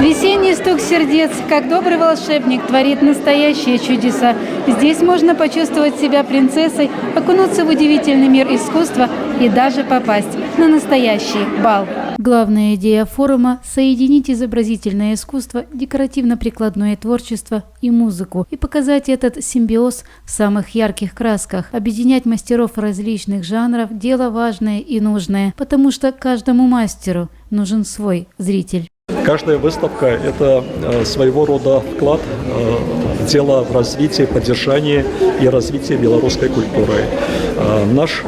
Весенний стук сердец, как добрый волшебник, творит настоящие чудеса. Здесь можно почувствовать себя принцессой, окунуться в удивительный мир искусства и даже попасть на настоящий бал. Главная идея форума – соединить изобразительное искусство, декоративно-прикладное творчество и музыку и показать этот симбиоз в самых ярких красках. Объединять мастеров различных жанров – дело важное и нужное, потому что каждому мастеру нужен свой зритель. Каждая выставка – это своего рода вклад в дело в развитие, поддержание и развитие белорусской культуры. Наша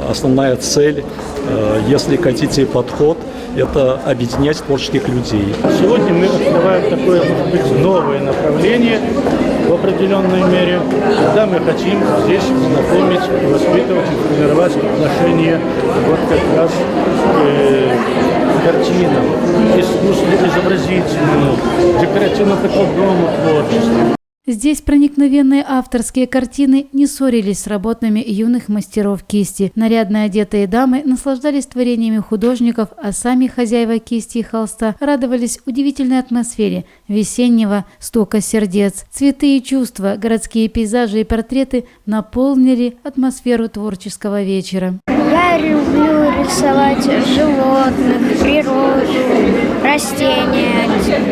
основная цель, если хотите, подход – это объединять творческих людей. Сегодня мы открываем такое, может быть, новое направление в определенной мере, когда мы хотим здесь знакомить, воспитывать и формировать отношения вот как раз к картинам, искусству изобразительному, декоративно-прикладному творчеству. Здесь проникновенные авторские картины не ссорились с работами юных мастеров кисти. Нарядно одетые дамы наслаждались творениями художников, а сами хозяева кисти и холста радовались удивительной атмосфере весеннего стука сердец. Цветы и чувства, городские пейзажи и портреты наполнили атмосферу творческого вечера. Я люблю рисовать животных, природу, растения,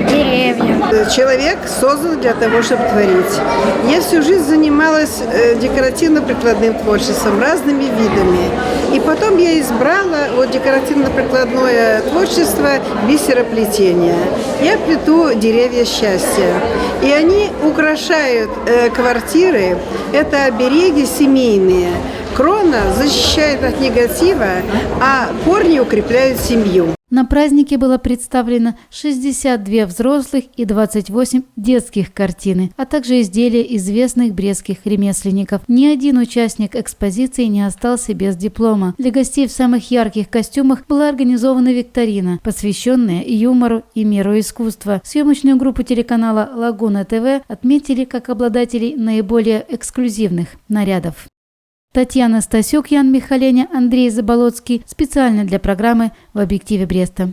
деревья. Человек создан для того, чтобы творить. Я всю жизнь занималась декоративно-прикладным творчеством, разными видами. И потом я избрала декоративно-прикладное творчество бисероплетения. Я плету деревья счастья. И они украшают квартиры. Это обереги семейные. Крона защищает от негатива, а корни укрепляют семью. На празднике было представлено 62 взрослых и 28 детских картины, а также изделия известных брестских ремесленников. Ни один участник экспозиции не остался без диплома. Для гостей в самых ярких костюмах была организована викторина, посвященная юмору и миру искусства. Съемочную группу телеканала «Лагуна ТВ» отметили как обладателей наиболее эксклюзивных нарядов. Татьяна Стасюк, Ян Михаленя, Андрей Заболоцкий. Специально для программы «В объективе Бреста».